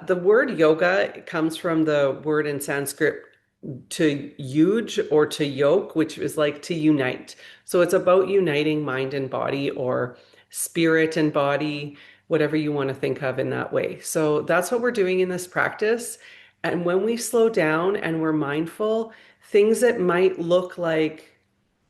The word yoga comes from the word in Sanskrit to yuj or to yoke, which is like to unite. So it's about uniting mind and body or spirit and body, whatever you want to think of in that way. So that's what we're doing in this practice. And when we slow down and we're mindful, things that might look like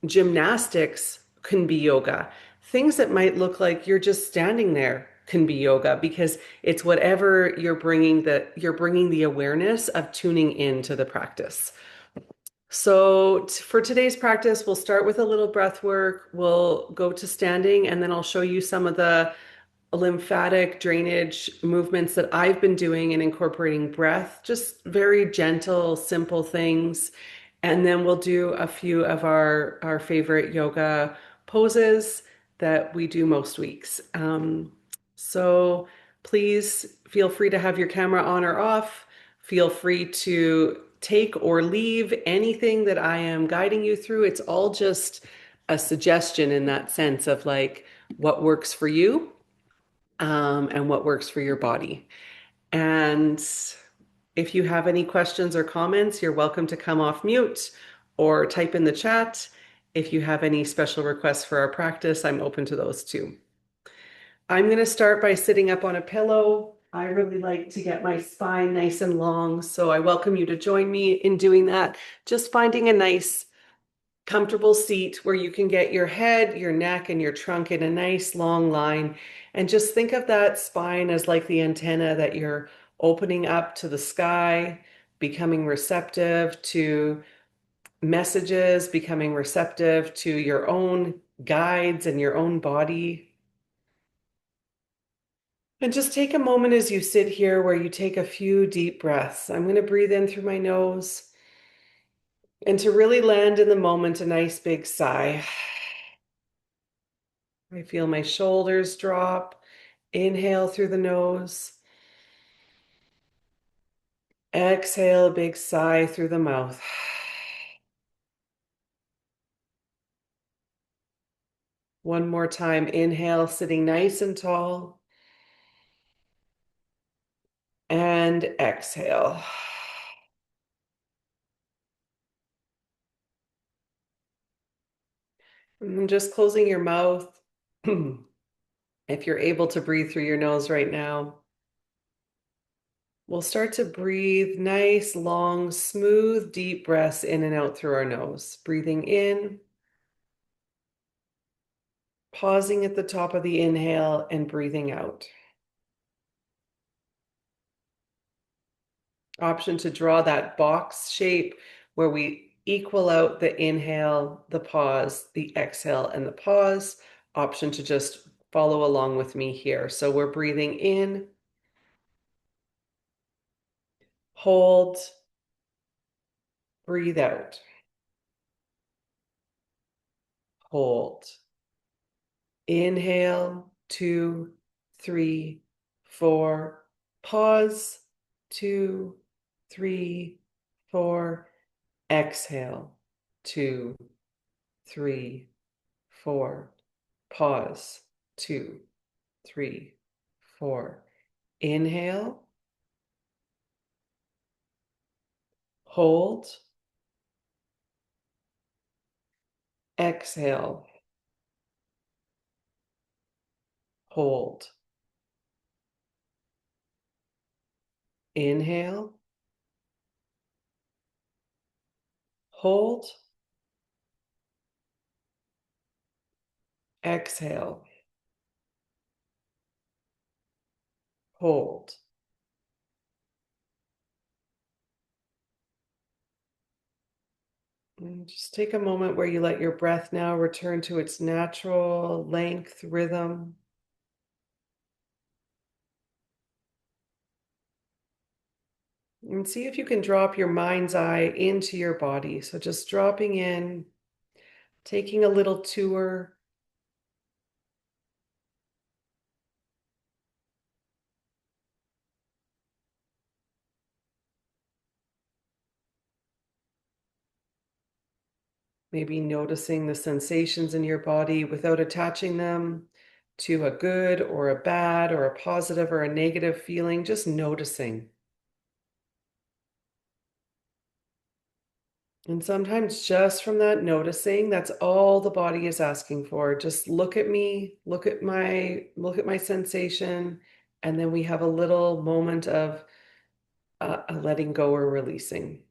gymnastics can be yoga. Things that might look like you're just standing there can be yoga because it's whatever you're bringing the awareness of tuning into the practice. So for today's practice, we'll start with a little breath work. We'll go to standing, and then I'll show you some of the lymphatic drainage movements that I've been doing and incorporating breath, just very gentle, simple things. And then we'll do a few of our favorite yoga poses that we do most weeks. So please feel free to have your camera on or off. Feel free to take or leave anything that I am guiding you through. It's all just a suggestion in that sense of like what works for you and what works for your body. And if you have any questions or comments, you're welcome to come off mute or type in the chat. If you have any special requests for our practice, I'm open to those too. I'm going to start by sitting up on a pillow. I really like to get my spine nice and long, so I welcome you to join me in doing that. Just finding a nice, comfortable seat where you can get your head, your neck, and your trunk in a nice long line. And just think of that spine as like the antenna that you're opening up to the sky, becoming receptive to messages, becoming receptive to your own guides and your own body. And just take a moment as you sit here where you take a few deep breaths. I'm going to breathe in through my nose and to really land in the moment, a nice big sigh. I feel my shoulders drop. Inhale through the nose. Exhale, big sigh through the mouth. One more time. Inhale, sitting nice and tall. And exhale. And just closing your mouth. If you're able to breathe through your nose right now, we'll start to breathe nice, long, smooth, deep breaths in and out through our nose. Breathing in, pausing at the top of the inhale, and breathing out. Option to draw that box shape where we equal out the inhale, the pause, the exhale, and the pause. Option to just follow along with me here. So we're breathing in, hold, breathe out, hold. Inhale, 2, 3, 4. Pause, 2, 3, 4. Exhale, 2, 3, 4. Pause, 2, 3, 4. Inhale, hold, exhale, hold. Inhale, hold, exhale, hold. And just take a moment where you let your breath now return to its natural length, rhythm. And see if you can drop your mind's eye into your body. So just dropping in, taking a little tour. Maybe noticing the sensations in your body without attaching them, to a good or a bad or a positive or a negative feeling, just noticing. And sometimes just from that noticing, that's all the body is asking for. Just look at me, look at my sensation, and then we have a little moment of a letting go or releasing.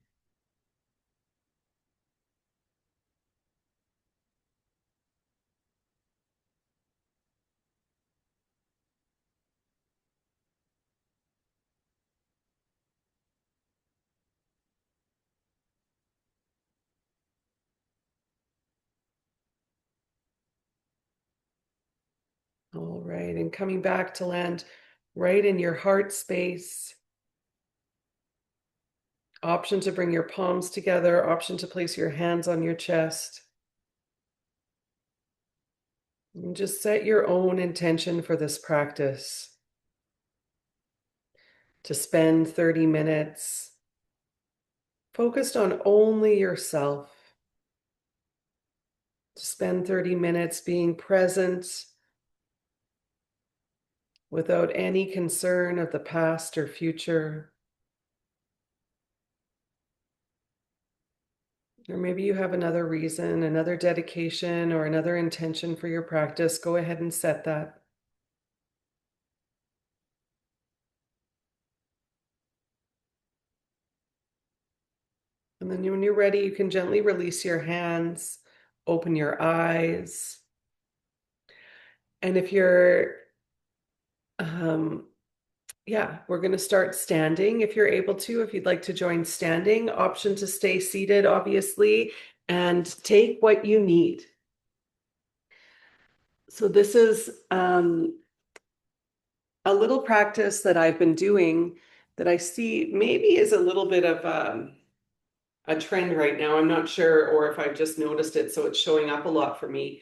All right, and coming back to land right in your heart space. Option to bring your palms together, option to place your hands on your chest. And just set your own intention for this practice to spend 30 minutes focused on only yourself, to spend 30 minutes being present without any concern of the past or future. Or maybe you have another reason, another dedication, or another intention for your practice. Go ahead and set that. And then when you're ready, you can gently release your hands, open your eyes. And if you're, um, yeah, we're going to start standing if you're able to, if you'd like to join standing, option to stay seated, obviously, and take what you need. So this is a little practice that I've been doing that I see maybe is a little bit of a trend right now. I'm not sure, or if I've just noticed it, so it's showing up a lot for me.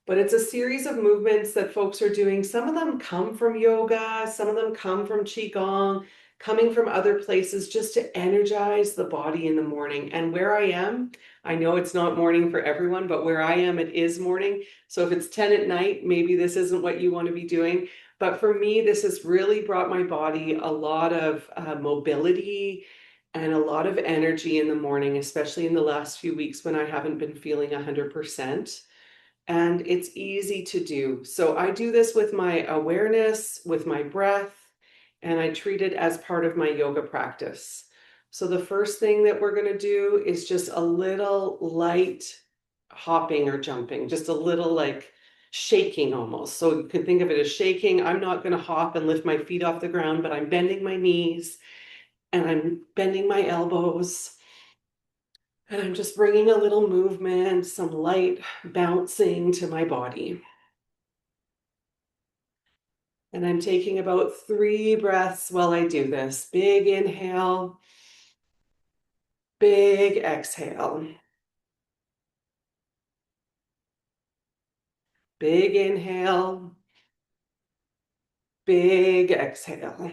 But it's a series of movements that folks are doing. Some of them come from yoga, some of them come from qigong, coming from other places just to energize the body in the morning. And where I am, I know it's not morning for everyone, but where I am, it is morning. So if it's 10 at night, maybe this isn't what you want to be doing. But for me, this has really brought my body a lot of mobility and a lot of energy in the morning, especially in the last few weeks when I haven't been feeling 100%. And it's easy to do. So I do this with my awareness, with my breath, and I treat it as part of my yoga practice. So the first thing that we're going to do is just a little light hopping or jumping, just a little like shaking almost. So you can think of it as shaking. I'm not going to hop and lift my feet off the ground, but I'm bending my knees and I'm bending my elbows. And I'm just bringing a little movement, some light bouncing to my body. And I'm taking about 3 breaths while I do this. Big inhale, big exhale. Big inhale, big exhale.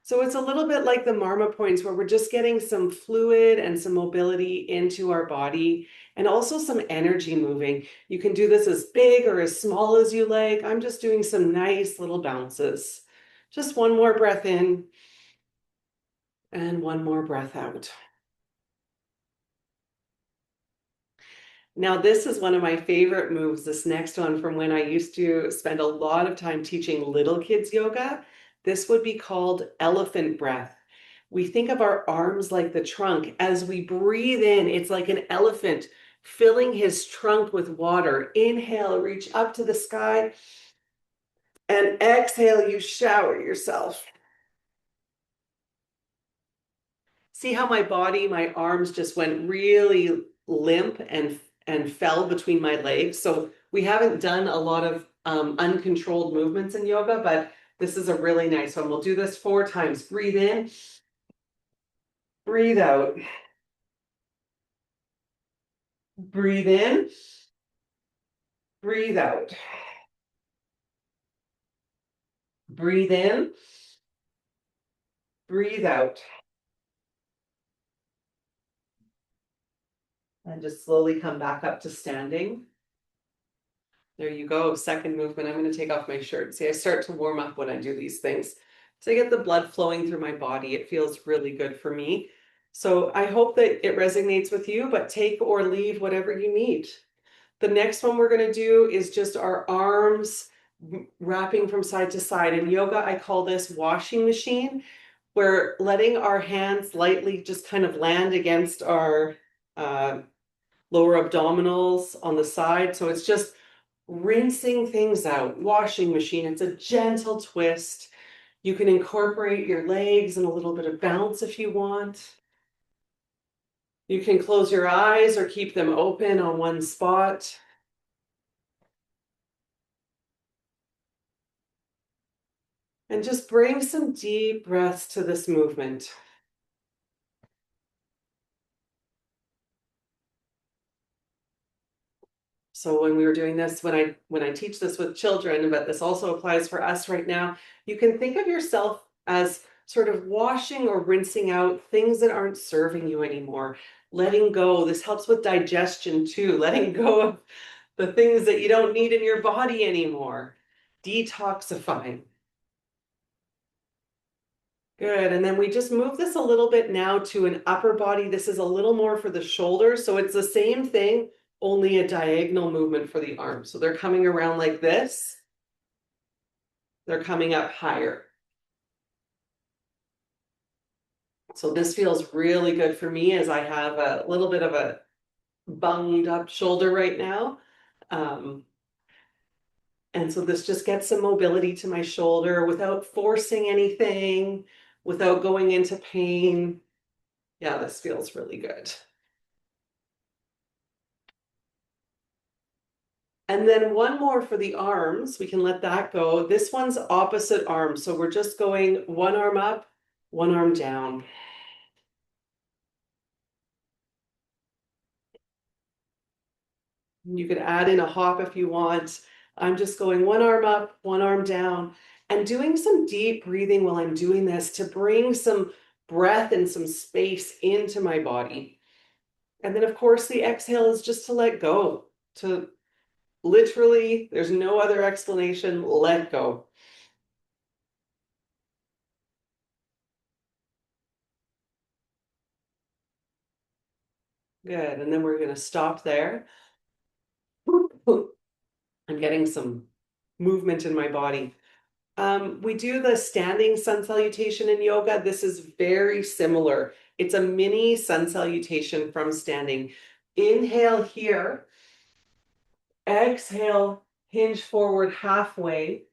So it's a little bit like the Marma points where we're just getting some fluid and some mobility into our body and also some energy moving. You can do this as big or as small as you like. I'm just doing some nice little bounces. Just one more breath in and one more breath out. Now, this is one of my favorite moves, this next one from when I used to spend a lot of time teaching little kids yoga. This would be called elephant breath. We think of our arms like the trunk. As we breathe in, it's like an elephant filling his trunk with water. Inhale, reach up to the sky, and exhale, you shower yourself. See how my body, my arms just went really limp and fell between my legs. So we haven't done a lot of uncontrolled movements in yoga, but this is a really nice one. We'll do this 4 times. Breathe in, breathe out. Breathe in, breathe out. Breathe in, breathe out. And just slowly come back up to standing. There you go. Second movement. I'm going to take off my shirt. See, I start to warm up when I do these things. So I get the blood flowing through my body. It feels really good for me. So I hope that it resonates with you, but take or leave whatever you need. The next one we're going to do is just our arms wrapping from side to side. In yoga, I call this washing machine. We're letting our hands lightly just kind of land against our lower abdominals on the side. So it's just rinsing things out. Washing machine. It's a gentle twist. You can incorporate your legs and a little bit of bounce if you want. You can close your eyes or keep them open on one spot. And just bring some deep breaths to this movement. So when we were doing this, when I teach this with children, but this also applies for us right now, you can think of yourself as sort of washing or rinsing out things that aren't serving you anymore. Letting go. This helps with digestion too. Letting go of the things that you don't need in your body anymore. Detoxifying. Good. And then we just move this a little bit now to an upper body. This is a little more for the shoulders. So it's the same thing, only a diagonal movement for the arms. So they're coming around like this. They're coming up higher. So this feels really good for me as I have a little bit of a bunged up shoulder right now. And so this just gets some mobility to my shoulder without forcing anything, without going into pain. Yeah, this feels really good. And then one more for the arms. We can let that go. This one's opposite arm. So we're just going one arm up, one arm down. You could add in a hop if you want. I'm just going one arm up, one arm down, and doing some deep breathing while I'm doing this to bring some breath and some space into my body. And then, of course, the exhale is just to let go, to literally, there's no other explanation, let go. Good. And then we're going to stop there. I'm getting some movement in my body. We do the standing sun salutation in yoga. This is very similar. It's a mini sun salutation from standing. Inhale here. Exhale, hinge forward halfway.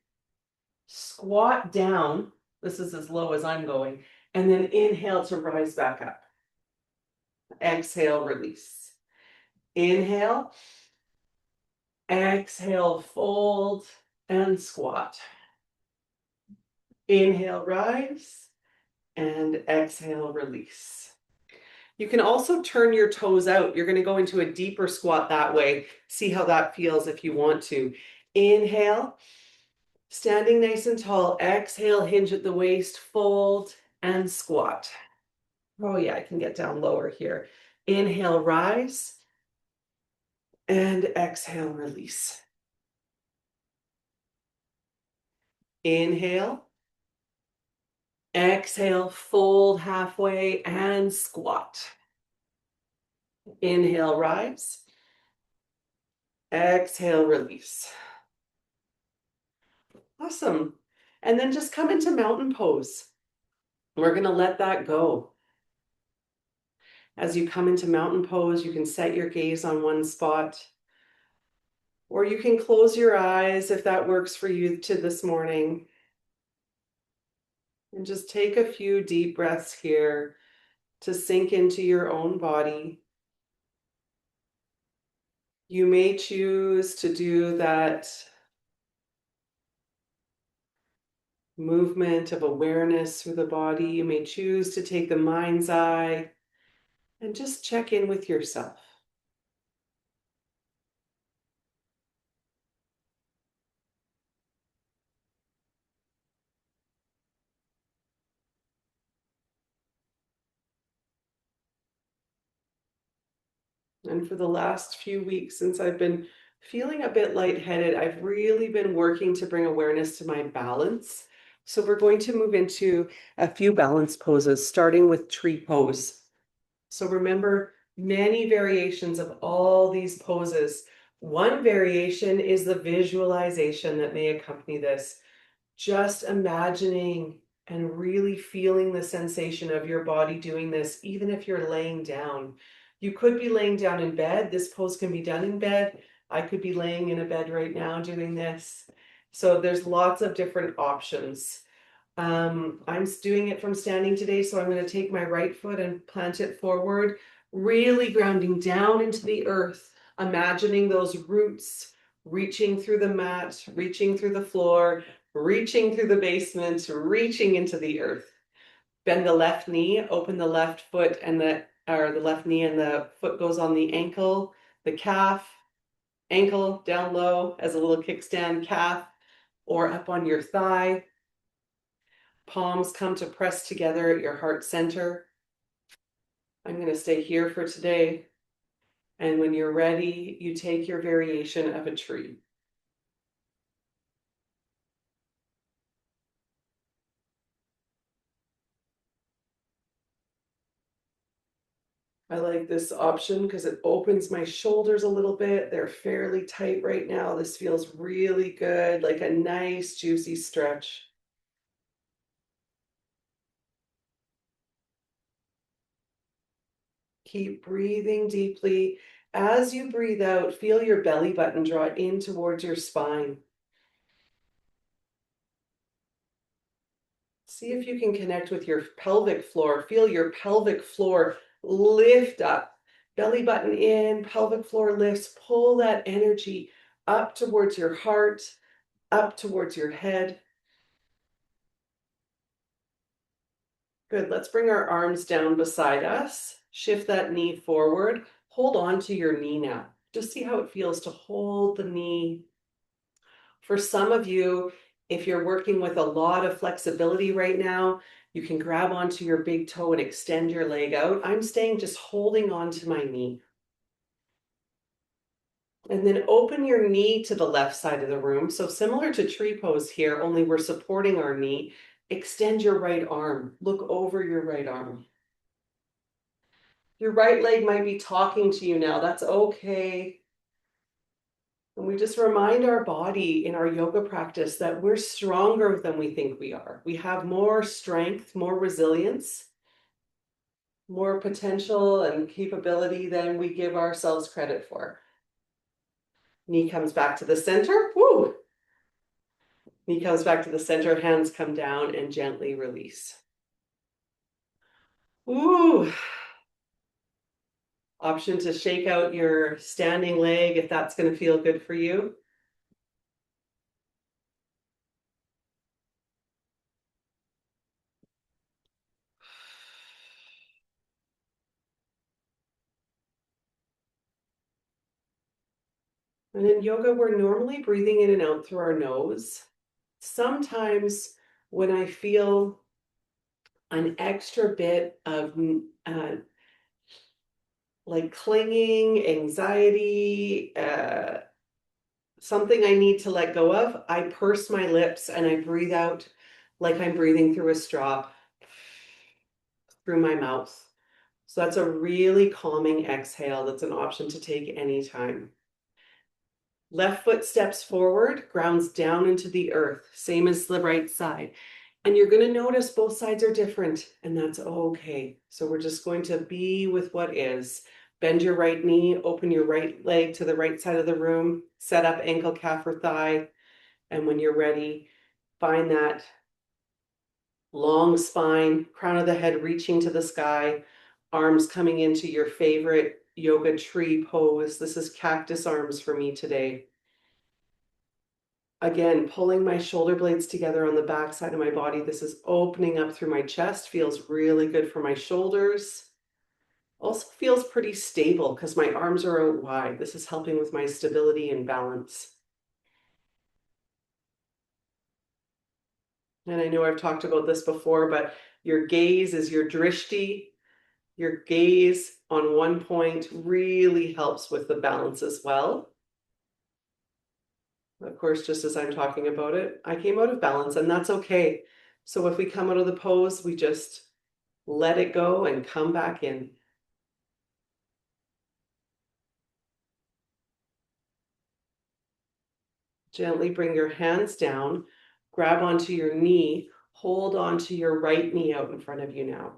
Squat down. This is as low as I'm going. And then inhale to rise back up. Exhale, release. Inhale. Exhale, fold and squat. Inhale, rise, and exhale, release. You can also turn your toes out. You're going to go into a deeper squat that way. See how that feels if you want to. Inhale, standing nice and tall. Exhale, hinge at the waist, fold, and squat. Oh yeah, I can get down lower here. Inhale, rise, and exhale, release. Inhale. Exhale, fold halfway and squat. Inhale, rise. Exhale, release. Awesome. And then just come into mountain pose. We're going to let that go. As you come into mountain pose, you can set your gaze on one spot, or you can close your eyes if that works for you to this morning. And just take a few deep breaths here to sink into your own body. You may choose to do that movement of awareness through the body. You may choose to take the mind's eye and just check in with yourself. And for the last few weeks since I've been Feeling a bit lightheaded. I've really been working to bring awareness to my balance. So we're going to move into a few balance poses, starting with tree pose. So remember, many variations of all these poses. One variation is the visualization that may accompany this. Just imagining and really feeling the sensation of your body doing this, even if you're laying down. You could be laying down in bed. This pose can be done in bed. I could be laying in a bed right now doing this. So there's lots of different options. I'm doing it from standing today, so I'm going to take my right foot and plant it forward, really grounding down into the earth, imagining those roots reaching through the mat, reaching through the floor, reaching through the basement, reaching into the earth. Bend the left knee, open the left foot and the left knee and the foot goes on the ankle, the calf, ankle down low as a little kickstand, calf, or up on your thigh. Palms come to press together at your heart center. I'm going to stay here for today. And when you're ready, you take your variation of a tree. I like this option because it opens my shoulders a little bit. They're fairly tight right now. This feels really good, like a nice, juicy stretch. Keep breathing deeply. As you breathe out, feel your belly button draw in towards your spine. See if you can connect with your pelvic floor. Feel your pelvic floor lift up. Belly button in, pelvic floor lifts. Pull that energy up towards your heart, up towards your head. Good. Let's bring our arms down beside us. Shift that knee forward. Hold on to your knee now. Just see how it feels to hold the knee. For some of you, if you're working with a lot of flexibility right now, you can grab onto your big toe and extend your leg out. I'm staying just holding on to my knee. And then open your knee to the left side of the room. So similar to tree pose here, only we're supporting our knee. Extend your right arm. Look over your right arm. Your right leg might be talking to you now. That's okay. And we just remind our body in our yoga practice that we're stronger than we think we are. We have more strength, more resilience, more potential and capability than we give ourselves credit for. Knee comes back to the center. Woo! Knee comes back to the center, hands come down and gently release. Ooh. Option to shake out your standing leg if that's going to feel good for you. And in yoga, we're normally breathing in and out through our nose. Sometimes when I feel an extra bit of like clinging, anxiety, something I need to let go of, I purse my lips and I breathe out like I'm breathing through a straw through my mouth. So that's a really calming exhale. That's an option to take anytime. Left foot steps forward, grounds down into the earth, same as the right side. And you're going to notice both sides are different, and that's okay. So we're just going to be with what is. Bend your right knee, open your right leg to the right side of the room, set up ankle, calf, or thigh. And when you're ready, find that long spine, crown of the head reaching to the sky, arms coming into your favorite yoga tree pose. This is cactus arms for me today. Again, pulling my shoulder blades together on the back side of my body. This is opening up through my chest, feels really good for my shoulders. Also feels pretty stable because my arms are out wide. This is helping with my stability and balance. And I know I've talked about this before, but your gaze is your drishti. Your gaze on one point really helps with the balance as well. Of course, just as I'm talking about it, I came out of balance, and that's okay. So if we come out of the pose, we just let it go and come back in. Gently bring your hands down, grab onto your knee, hold onto your right knee out in front of you now.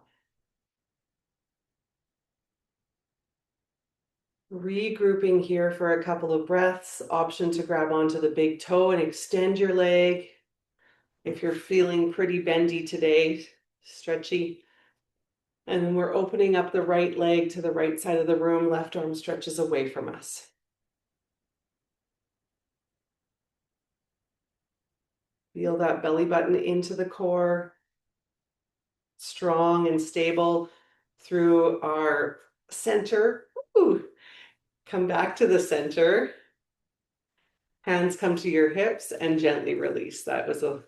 Regrouping here for a couple of breaths. Option to grab onto the big toe and extend your leg. If you're feeling pretty bendy today, stretchy. And then we're opening up the right leg to the right side of the room. Left arm stretches away from us. Feel that belly button into the core, strong and stable through our center. Ooh. Come back to the center. Hands come to your hips and gently release. That was a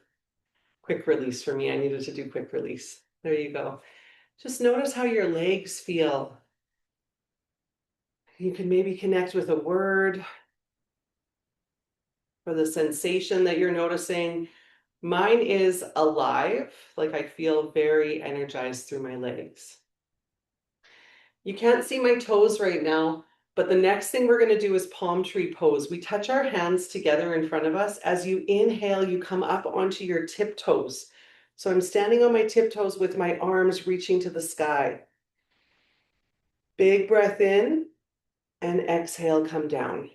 quick release for me. I needed to do quick release. There you go. Just notice how your legs feel. You can maybe connect with a word or the sensation that you're noticing. Mine is alive, like I feel very energized through my legs. You can't see my toes right now, but the next thing we're going to do is palm tree pose. We touch our hands together in front of us. As you inhale, you come up onto your tiptoes. So I'm standing on my tiptoes with my arms reaching to the sky. Big breath in and exhale, come down.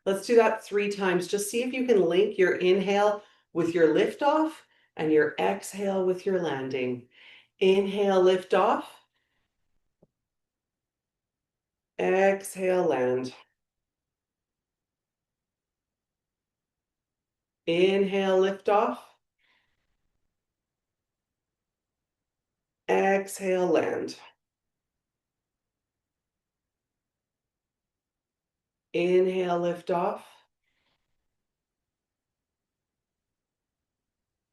Let's do that 3 times. Just see if you can link your inhale with your lift off and your exhale with your landing. Inhale, lift off. Exhale, land. Inhale, lift off. Exhale, land. Inhale, lift off.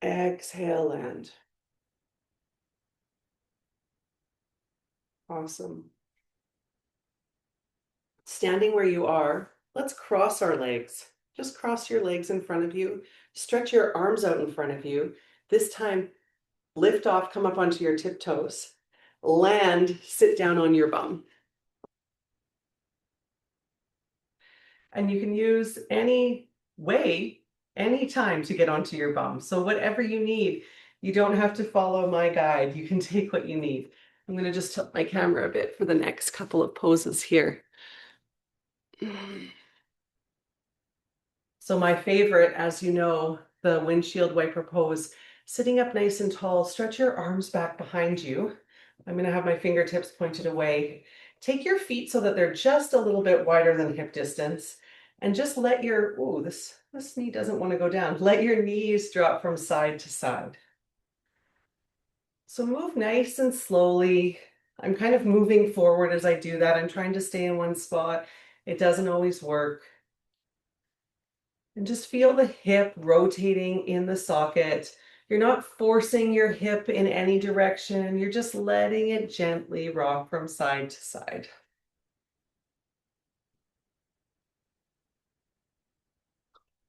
Exhale, land. Awesome. Standing where you are, let's cross our legs. Just cross your legs in front of you. Stretch your arms out in front of you. This time, lift off, come up onto your tiptoes. Land, sit down on your bum. And you can use any way, any time to get onto your bum. So whatever you need, you don't have to follow my guide. You can take what you need. I'm going to just tilt my camera a bit for the next couple of poses here. So my favorite, as you know, the windshield wiper pose, sitting up nice and tall, stretch your arms back behind you. I'm going to have my fingertips pointed away. Take your feet so that they're just a little bit wider than hip distance. And just let your, ooh, this knee doesn't want to go down. Let your knees drop from side to side. So move nice and slowly. I'm kind of moving forward as I do that. I'm trying to stay in one spot. It doesn't always work. And just feel the hip rotating in the socket. You're not forcing your hip in any direction. You're just letting it gently rock from side to side.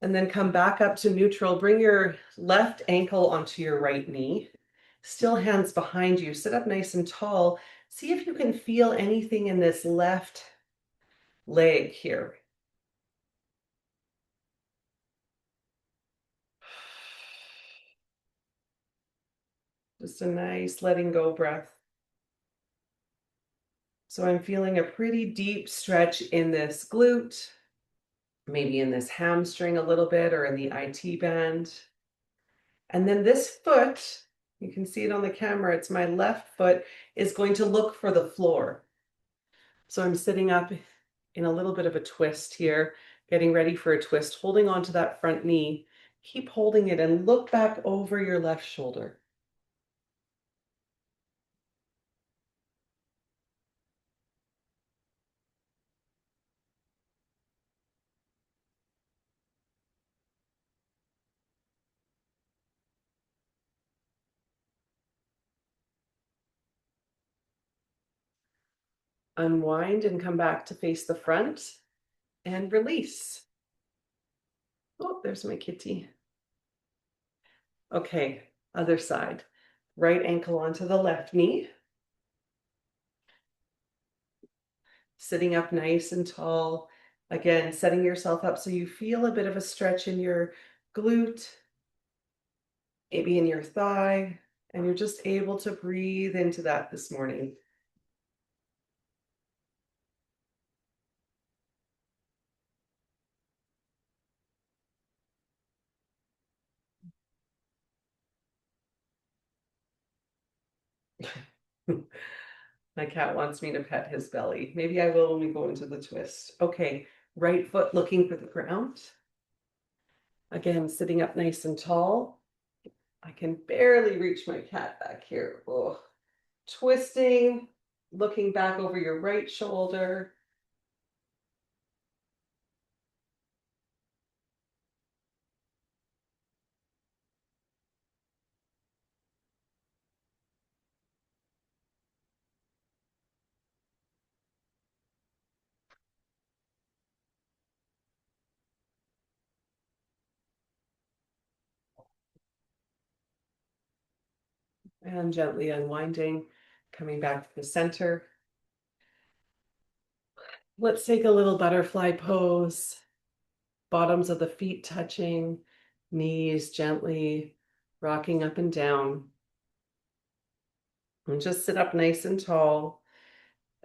And then come back up to neutral. Bring your left ankle onto your right knee. Still hands behind you. Sit up nice and tall. See if you can feel anything in this left leg here. Just a nice letting go breath. So I'm feeling a pretty deep stretch in this glute, maybe in this hamstring a little bit or in the IT band. And then this foot, you can see it on the camera, it's my left foot, is going to look for the floor. So I'm sitting up in a little bit of a twist here, getting ready for a twist, holding onto that front knee. Keep holding it and look back over your left shoulder. Unwind and come back to face the front. and release. Oh, there's my kitty. Okay, other side. Right ankle onto the left knee. Sitting up nice and tall. Again, setting yourself up so you feel a bit of a stretch in your glute, maybe in your thigh, and you're just able to breathe into that this morning. My cat wants me to pet his belly. Maybe I will when we go into the twist. Okay, right foot looking for the ground. Again, sitting up nice and tall. I can barely reach my cat back here. Oh. Twisting, looking back over your right shoulder. And gently unwinding, coming back to the center. Let's take a little butterfly pose. Bottoms of the feet touching, knees gently rocking up and down. And just sit up nice and tall.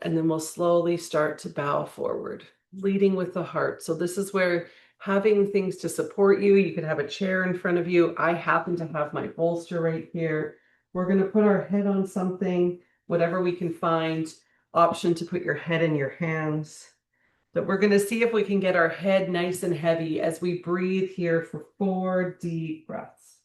And then we'll slowly start to bow forward, leading with the heart. So this is where having things to support you, you could have a chair in front of you. I happen to have my bolster right here. We're going to put our head on something, whatever we can find. Option to put your head in your hands. But we're going to see if we can get our head nice and heavy as we breathe here for 4 deep breaths.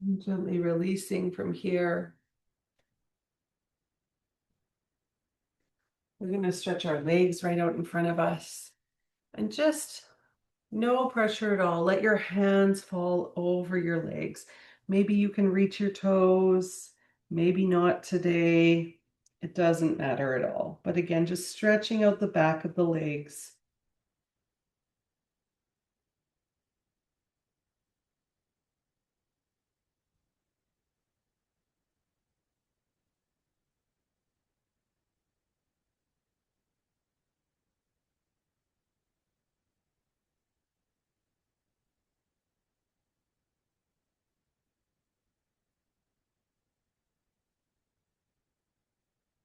And gently releasing from here. We're going to stretch our legs right out in front of us and just no pressure at all. Let your hands fall over your legs. Maybe you can reach your toes, maybe not today. It doesn't matter at all. But again, just stretching out the back of the legs.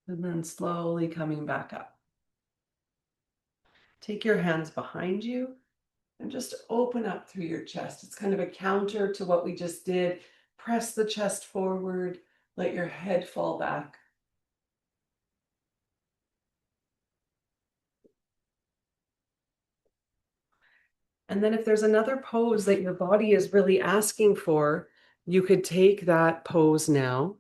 And then slowly coming back up. Take your hands behind you and just open up through your chest. It's kind of a counter to what we just did. Press the chest forward, let your head fall back. And then if there's another pose that your body is really asking for, you could take that pose now.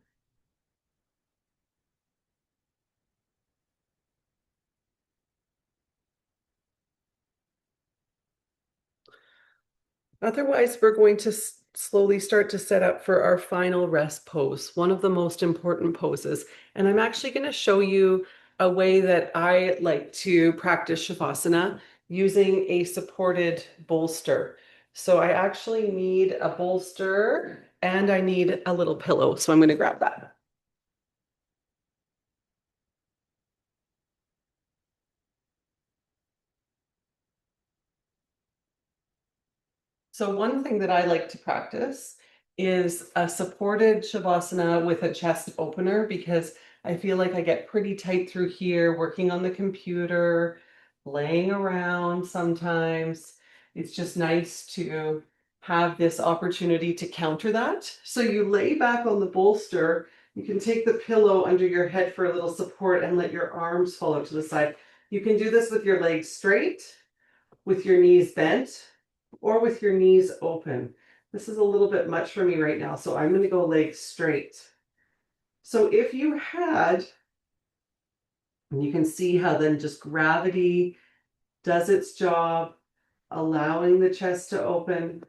Otherwise, we're going to slowly start to set up for our final rest pose, one of the most important poses. And I'm actually going to show you a way that I like to practice Shavasana using a supported bolster. So I actually need a bolster and I need a little pillow. So I'm going to grab that. So one thing that I like to practice is a supported Shavasana with a chest opener because I feel like I get pretty tight through here working on the computer laying around sometimes. It's just nice to have this opportunity to counter that. So you lay back on the bolster. You can take the pillow under your head for a little support and let your arms fall out to the side. You can do this with your legs straight, with your knees bent, or with your knees open. This is a little bit much for me right now, so I'm going to go legs straight. So if you had, and you can see how then just gravity does its job, allowing the chest to open.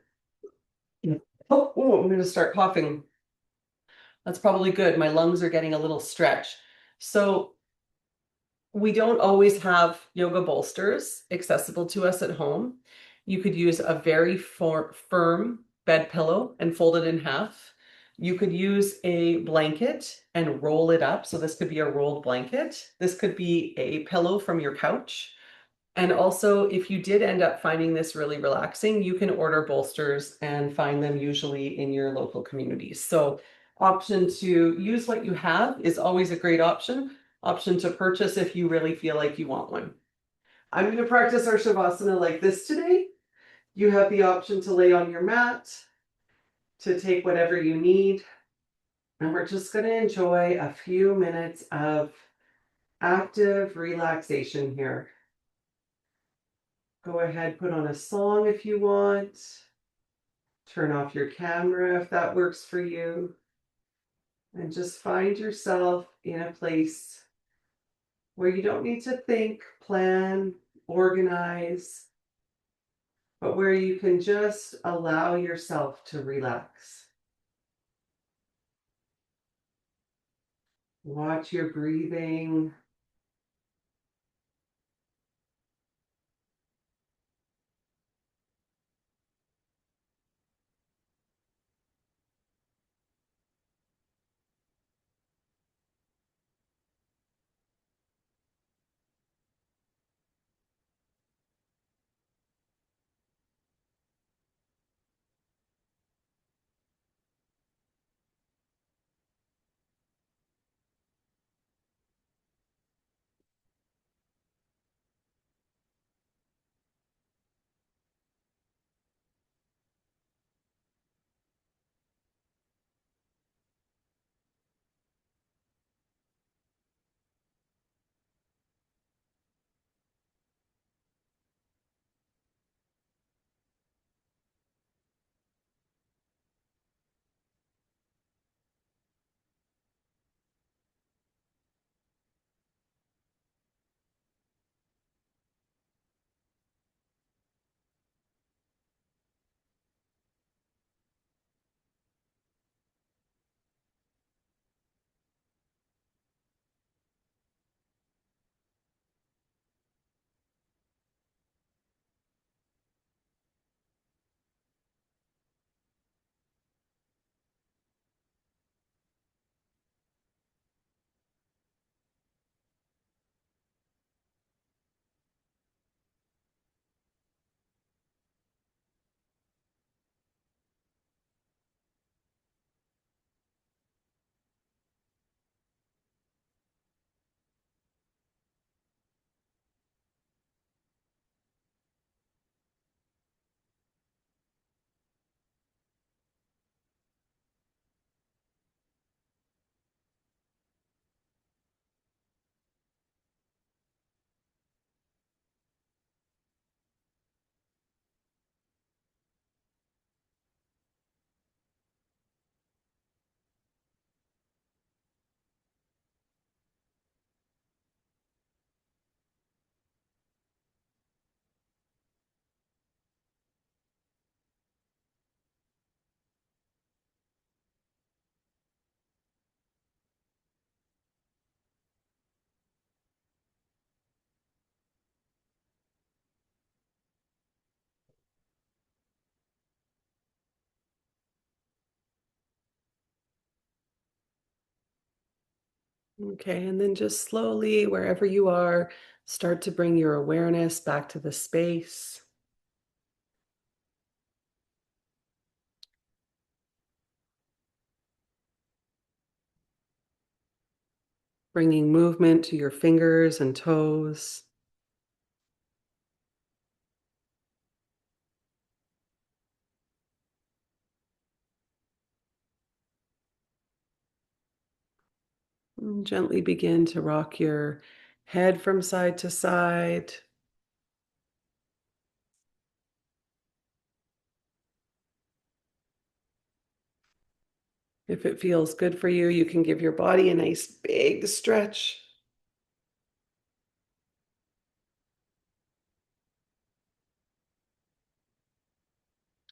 Oh, I'm going to start coughing. That's probably good. My lungs are getting a little stretch. So we don't always have yoga bolsters accessible to us at home. You could use a very firm bed pillow and fold it in half. You could use a blanket and roll it up. So this could be a rolled blanket. This could be a pillow from your couch. And also, if you did end up finding this really relaxing, you can order bolsters and find them usually in your local communities. So option to use what you have is always a great option. Option to purchase if you really feel like you want one. I'm going to practice our Shavasana like this today. You have the option to lay on your mat, to take whatever you need. And we're just going to enjoy a few minutes of active relaxation here. Go ahead, put on a song if you want. Turn off your camera if that works for you. And just find yourself in a place where you don't need to think, plan, organize, but where you can just allow yourself to relax. Watch your breathing. Okay, and then just slowly, wherever you are, start to bring your awareness back to the space. Bringing movement to your fingers and toes. And gently begin to rock your head from side to side. If it feels good for you, you can give your body a nice big stretch.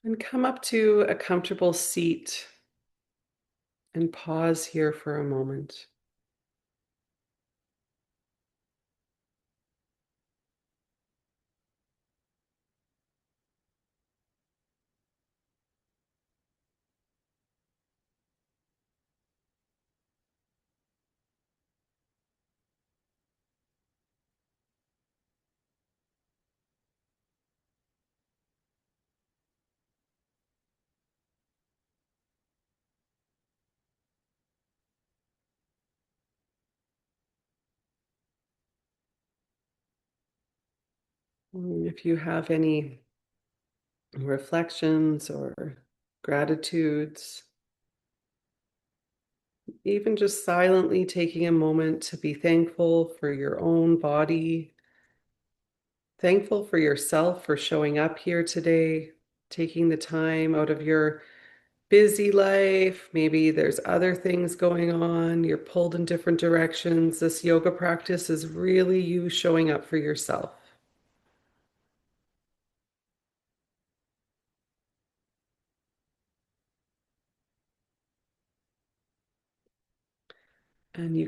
And come up to a comfortable seat and pause here for a moment. If you have any reflections or gratitudes, even just silently taking a moment to be thankful for your own body, thankful for yourself for showing up here today, taking the time out of your busy life. Maybe there's other things going on. You're pulled in different directions. This yoga practice is really you showing up for yourself.